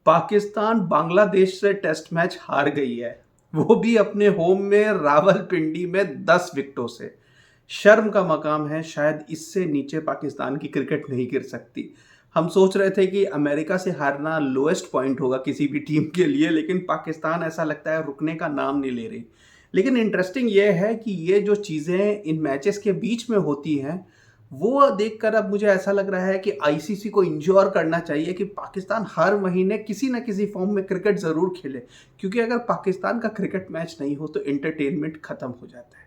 पाकिस्तान बांग्लादेश से test match हार गई है, वो भी अपने होम में रावलपिंडी में 10 विकेटों से। शर्म का मकाम है, शायद इससे नीचे पाकिस्तान की क्रिकेट नहीं गिर सकती। हम सोच रहे थे कि अमेरिका से हारना लोएस्ट पॉइंट होगा किसी भी टीम के लिए, लेकिन पाकिस्तान ऐसा लगता है रुकने का नाम नहीं ले रही। लेकिन इंटरेस्टिंग ये है कि ये जो चीज़ें इन मैचेस के बीच में होती हैं, वो देखकर अब मुझे ऐसा लग रहा है कि आईसीसी को इंश्योर करना चाहिए कि पाकिस्तान हर महीने किसी न किसी फॉर्म में क्रिकेट ज़रूर खेले, क्योंकि अगर पाकिस्तान का क्रिकेट मैच नहीं हो तो एंटरटेनमेंट खत्म हो जाता है।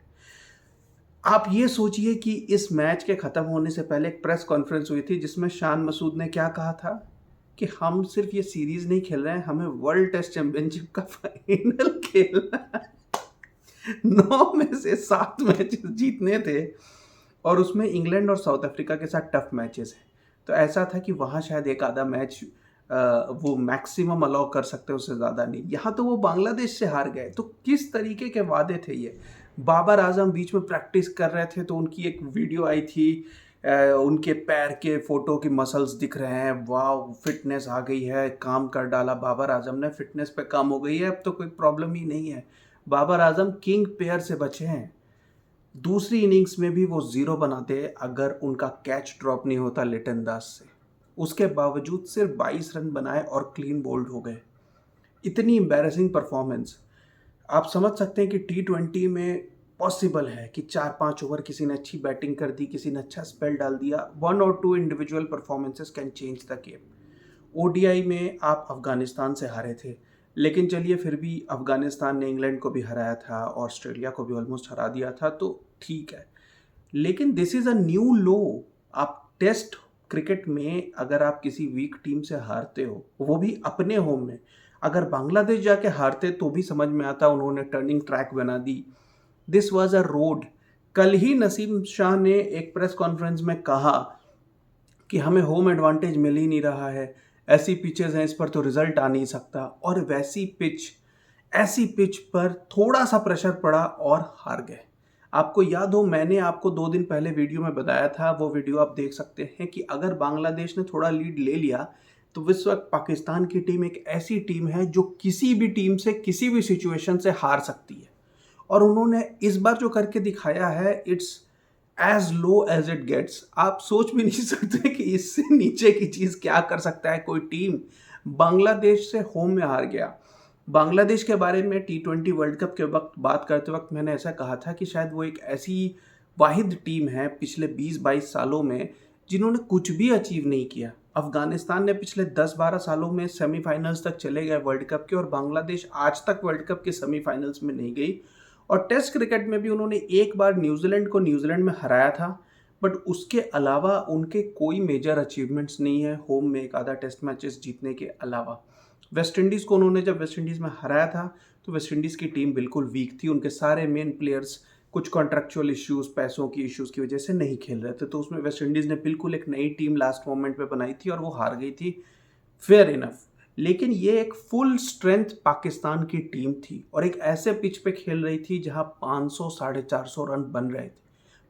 आप ये सोचिए कि इस मैच के ख़त्म होने से पहले एक प्रेस कॉन्फ्रेंस हुई थी जिसमें शान मसूद ने क्या कहा था कि हम सिर्फ ये सीरीज़ नहीं खेल रहे हैं, हमें वर्ल्ड टेस्ट चैंपियनशिप का फाइनल खेलना है। 9 में से 7 मैचेस जीतने थे और उसमें इंग्लैंड और साउथ अफ्रीका के साथ टफ मैचेस हैं। तो ऐसा था कि वहाँ शायद एक आधा मैच वो मैक्सिमम अलाउ कर सकते हैं, उससे ज़्यादा नहीं। यहाँ तो वो बांग्लादेश से हार गए। तो किस तरीके के वादे थे ये? बाबर आजम बीच में प्रैक्टिस कर रहे थे तो उनकी एक वीडियो आई थी, उनके पैर के फोटो की मसल्स दिख रहे हैं, वाह फिटनेस आ गई है, काम कर डाला बाबर आजम ने, फिटनेस पे काम हो गई है, अब तो कोई प्रॉब्लम ही नहीं है। बाबर आजम किंग पेयर से बचे हैं। दूसरी इनिंग्स में भी वो ज़ीरो बनाते अगर उनका कैच ड्रॉप नहीं होता लिटन दास से। उसके बावजूद सिर्फ 22 रन बनाए और क्लीन बोल्ड हो गए। इतनी एम्बैरेसिंग परफॉर्मेंस। आप समझ सकते हैं कि T20 में पॉसिबल है कि 4-5 ओवर किसी ने अच्छी बैटिंग कर दी, किसी ने अच्छा स्पेल डाल दिया, 1 और 2 individual performances can change the game. ODI में आप अफगानिस्तान से हारे थे, लेकिन चलिए फिर भी अफगानिस्तान ने इंग्लैंड को भी हराया था, ऑस्ट्रेलिया को भी ऑलमोस्ट हरा दिया था, तो ठीक है। लेकिन दिस इज़ अ न्यू लो। आप टेस्ट क्रिकेट में अगर आप किसी वीक टीम से हारते हो, वो भी अपने होम में, अगर बांग्लादेश जाके हारते तो भी समझ में आता, उन्होंने टर्निंग ट्रैक बना दी। This was a road. कल ही नसीम शाह ने एक प्रेस कॉन्फ्रेंस में कहा कि हमें होम एडवांटेज मिल ही नहीं रहा है, ऐसी पिचेस हैं इस पर तो रिजल्ट आ नहीं सकता। और ऐसी पिच पर थोड़ा सा प्रेशर पड़ा और हार गए। आपको याद हो, मैंने आपको 2 दिन पहले वीडियो में बताया था, वो वीडियो आप देख सकते हैं, कि अगर बांग्लादेश ने थोड़ा लीड ले लिया तो इस वक्त पाकिस्तान की टीम एक ऐसी टीम है जो किसी भी टीम से किसी भी सिचुएशन से हार सकती है। और उन्होंने इस बार जो करके दिखाया है, it's as low as it gets. आप सोच भी नहीं सकते कि इससे नीचे की चीज़ क्या कर सकता है कोई टीम। बांग्लादेश से होम में हार गया। बांग्लादेश के बारे में T20 वर्ल्ड कप के वक्त बात करते वक्त मैंने ऐसा कहा था कि शायद वो एक ऐसी वाहिद टीम है पिछले 20-22 सालों में जिन्होंने कुछ भी अचीव नहीं किया। अफगानिस्तान ने पिछले 10-12 सालों में सेमीफाइनल्स तक चले गए वर्ल्ड कप के, और बांग्लादेश आज तक वर्ल्ड कप के सेमीफाइनल्स में नहीं गई। और टेस्ट क्रिकेट में भी उन्होंने एक बार न्यूजीलैंड को न्यूजीलैंड में हराया था, बट उसके अलावा उनके कोई मेजर अचीवमेंट्स नहीं है होम में एक आधा टेस्ट मैचेस जीतने के अलावा। वेस्ट इंडीज़ को उन्होंने जब वेस्ट इंडीज़ में हराया था तो वेस्ट इंडीज़ की टीम बिल्कुल वीक थी, उनके सारे मेन प्लेयर्स कुछ कॉन्ट्रेक्चुअल इश्यूज़, पैसों की इश्यूज़ की वजह से नहीं खेल रहे थे, तो उसमें वेस्ट इंडीज़ ने बिल्कुल एक नई टीम लास्ट मोमेंट पे बनाई थी और वो हार गई थी। Fair enough. लेकिन ये एक फुल स्ट्रेंथ पाकिस्तान की टीम थी और एक ऐसे पिच पे खेल रही थी जहां 500 450 रन बन रहे थे।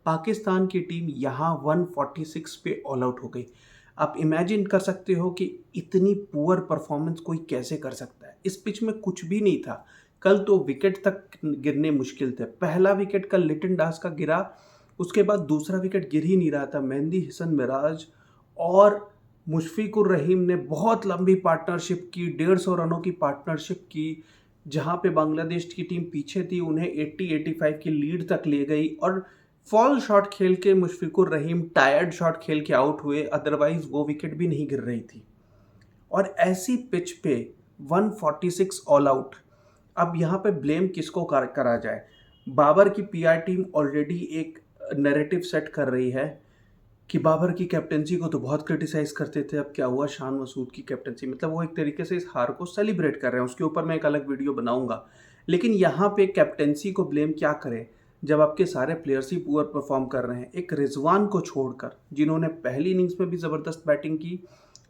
पाकिस्तान की टीम यहाँ 146 पे ऑल आउट हो गई। आप इमेजिन कर सकते हो कि इतनी पुअर परफॉर्मेंस कोई कैसे कर सकता है। इस पिच में कुछ भी नहीं था। कल तो विकेट तक गिरने मुश्किल थे। पहला विकेट कल लिटन दास का गिरा, उसके बाद दूसरा विकेट गिर ही नहीं रहा था। मेहंदी हसन मिराज और मुशफिकुर रहीम ने बहुत लंबी पार्टनरशिप की, 150 रनों की पार्टनरशिप की, जहां पे बांग्लादेश की टीम पीछे थी उन्हें 80-85 की लीड तक ले गई। और फॉल शॉट खेल के मुशफिकुर रहीम टायर्ड शॉट खेल के आउट हुए, अदरवाइज वो विकेट भी नहीं गिर रही थी। और ऐसी पिच पे 146 ऑल आउट। अब यहाँ पे ब्लेम किसको करा जाए? बाबर की पीआर टीम ऑलरेडी एक नैरेटिव सेट कर रही है कि बाबर की कैप्टेंसी को तो बहुत क्रिटिसाइज करते थे, अब क्या हुआ शान मसूद की कैप्टेंसी, मतलब वो एक तरीके से इस हार को सेलिब्रेट कर रहे हैं। उसके ऊपर मैं एक अलग वीडियो बनाऊंगा। लेकिन यहाँ पे कैप्टेंसी को ब्लेम क्या करें जब आपके सारे प्लेयर्स ही पुअर परफॉर्म कर रहे हैं। एक रिजवान को छोड़कर, जिन्होंने पहली इनिंग्स में भी ज़बरदस्त बैटिंग की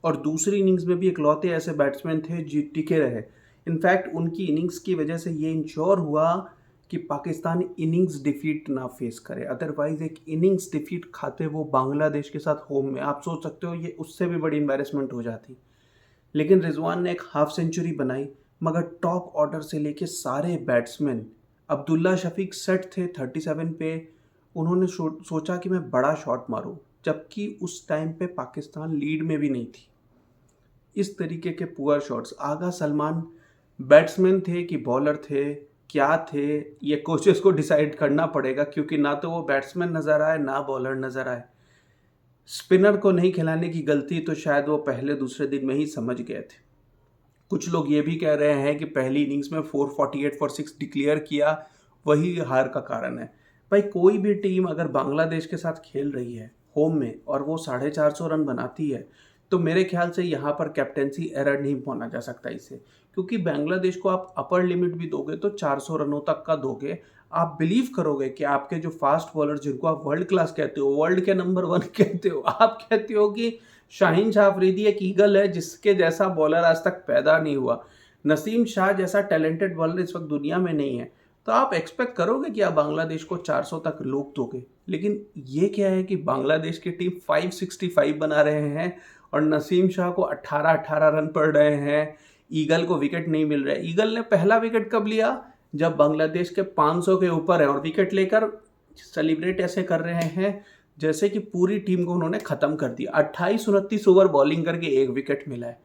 और दूसरी इनिंग्स में भी इकलौते ऐसे बैट्समैन थे जो टिके रहे। इनफैक्ट उनकी इनिंग्स की वजह से ये इंश्योर हुआ कि पाकिस्तान इनिंग्स डिफीट ना फेस करे, अदरवाइज एक इनिंग्स डिफीट खाते वो बांग्लादेश के साथ होम में, आप सोच सकते हो ये उससे भी बड़ी एम्बैरेसमेंट हो जाती। लेकिन रिजवान ने एक हाफ सेंचुरी बनाई, मगर टॉप ऑर्डर से लेके सारे बैट्समैन, अब्दुल्ला शफीक सेट थे 37 पे, उन्होंने सोचा कि मैं बड़ा शॉट मारूं, जबकि उस टाइम पे पाकिस्तान लीड में भी नहीं थी। इस तरीके के पुअर शॉट्स, आगा सलमान बैट्समैन थे कि बॉलर थे, क्या थे, ये कोचेस को डिसाइड करना पड़ेगा, क्योंकि ना तो वो बैट्समैन नज़र आए ना बॉलर नज़र आए। स्पिनर को नहीं खिलाने की गलती तो शायद वो पहले दूसरे दिन में ही समझ गए थे। कुछ लोग ये भी कह रहे हैं कि पहली इनिंग्स में 448 फॉर 6 डिक्लेयर किया, वही हार का कारण है। भाई कोई भी टीम अगर बांग्लादेश के साथ खेल रही है होम में और वो 450 रन बनाती है, तो मेरे ख्याल से यहाँ पर कैप्टेंसी एरर नहीं माना जा सकता इसे, क्योंकि बांग्लादेश को आप अपर लिमिट भी दोगे तो 400 रनों तक का दोगे। आप बिलीव करोगे कि आपके जो फास्ट बॉलर जिनको आप वर्ल्ड क्लास कहते हो, वर्ल्ड के नंबर 1 कहते हो, आप कहते हो कि शाहीन शाह अफरीदी एक ईगल है जिसके जैसा बॉलर आज तक पैदा नहीं हुआ, नसीम शाह जैसा टैलेंटेड बॉलर इस वक्त दुनिया में नहीं है, तो आप एक्सपेक्ट करोगे कि आप बांग्लादेश को 400 तक लोग दोगे। लेकिन ये क्या है कि बांग्लादेश की टीम 565 बना रहे हैं और नसीम शाह को 18-18 रन पड़ रहे हैं, ईगल को विकेट नहीं मिल रहा है। ईगल ने पहला विकेट कब लिया? जब बांग्लादेश के 500 के ऊपर है और विकेट लेकर सेलिब्रेट ऐसे कर रहे हैं जैसे कि पूरी टीम को उन्होंने ख़त्म कर दिया। 28-29 ओवर बॉलिंग करके एक विकेट मिला है।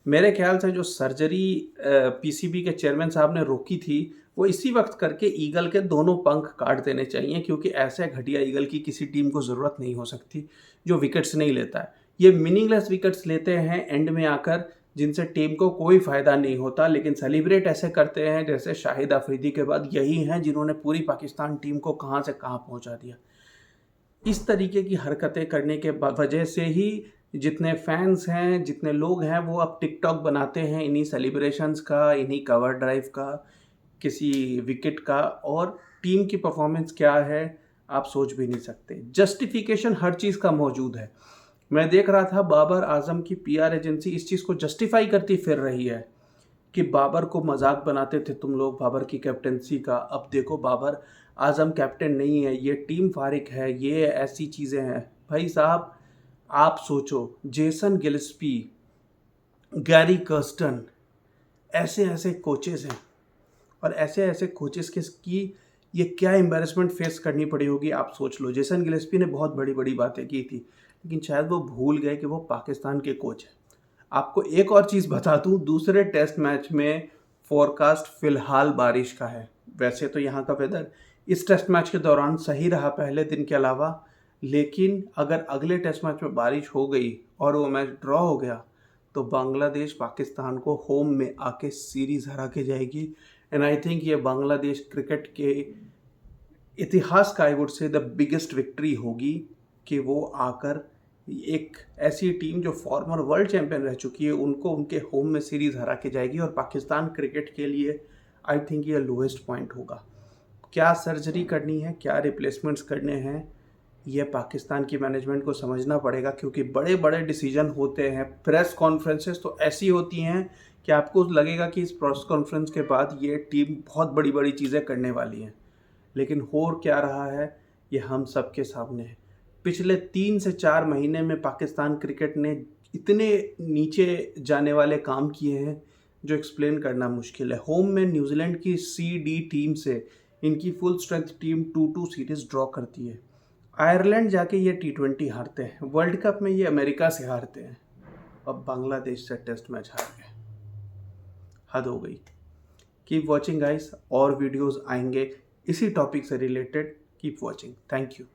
मेरे ख्याल से जो सर्जरी पीसीबी के चेयरमैन साहब ने रोकी थी, वो इसी वक्त करके ईगल के दोनों पंख काट देने चाहिए, क्योंकि ऐसे घटिया ईगल की किसी टीम को ज़रूरत नहीं हो सकती जो विकेट्स नहीं लेता है। ये मीनिंगलेस विकेट्स लेते हैं एंड में आकर, जिनसे टीम को कोई फ़ायदा नहीं होता, लेकिन सेलिब्रेट ऐसे करते हैं जैसे शाहिद अफरीदी के बाद यही हैं जिन्होंने पूरी पाकिस्तान टीम को कहाँ से कहाँ पहुँचा दिया। इस तरीके की हरकतें करने के वजह से ही जितने फैंस हैं, जितने लोग हैं, वो अब टिकटॉक बनाते हैं इन्हीं सेलिब्रेशंस का, इन्हीं कवर ड्राइव का, किसी विकेट का, और टीम की परफॉर्मेंस क्या है आप सोच भी नहीं सकते। जस्टिफिकेशन हर चीज़ का मौजूद है। मैं देख रहा था बाबर आजम की पीआर एजेंसी इस चीज़ को जस्टिफाई करती फिर रही है कि बाबर को मजाक बनाते थे तुम लोग बाबर की कैप्टेंसी का, अब देखो बाबर आजम कैप्टन नहीं है, ये टीम फारिक है, ये ऐसी चीज़ें हैं। भाई साहब आप सोचो, जेसन गिल्स्पी, गैरी कर्स्टन, ऐसे ऐसे कोचेस हैं, और ऐसे ऐसे कोचेस की ये क्या एम्बैरेसमेंट फेस करनी पड़ी होगी आप सोच लो। जेसन गिल्स्पी ने बहुत बड़ी बड़ी बातें की थी, लेकिन शायद वो भूल गए कि वो पाकिस्तान के कोच हैं। आपको एक और चीज़ बता दूं, दूसरे टेस्ट मैच में फोरकास्ट फिलहाल बारिश का है। वैसे तो यहाँ का वेदर इस टेस्ट मैच के दौरान सही रहा पहले दिन के अलावा, लेकिन अगर अगले टेस्ट मैच में बारिश हो गई और वो मैच ड्रॉ हो गया तो बांग्लादेश पाकिस्तान को होम में आके सीरीज़ हरा के जाएगी। एंड आई थिंक ये बांग्लादेश क्रिकेट के इतिहास का, I would say, the biggest victory होगी कि वो आकर एक ऐसी टीम जो फॉर्मर वर्ल्ड चैंपियन रह चुकी है उनको उनके होम में सीरीज़ हरा के जाएगी। और पाकिस्तान क्रिकेट के लिए आई थिंक ये लोएस्ट पॉइंट होगा। क्या सर्जरी करनी है, क्या रिप्लेसमेंट्स करने हैं, ये पाकिस्तान की मैनेजमेंट को समझना पड़ेगा, क्योंकि बड़े बड़े डिसीजन होते हैं। प्रेस कॉन्फ्रेंसेस तो ऐसी होती हैं कि आपको लगेगा कि इस प्रेस कॉन्फ्रेंस के बाद ये टीम बहुत बड़ी बड़ी चीज़ें करने वाली हैं, लेकिन हो क्या रहा है ये हम सबके सामने है। पिछले 3 से 4 महीने में पाकिस्तान क्रिकेट ने इतने नीचे जाने वाले काम किए हैं जो एक्सप्लेन करना मुश्किल है। होम में न्यूजीलैंड की CD टीम से इनकी full strength team 2-2 series draw करती है। आयरलैंड जाके ये T20 हारते हैं, वर्ल्ड कप में ये अमेरिका से हारते हैं, अब बांग्लादेश से टेस्ट मैच हार गए। हद हो गई। कीप वॉचिंग गाइस, और वीडियोस आएंगे इसी टॉपिक से related. Keep watching, thank you.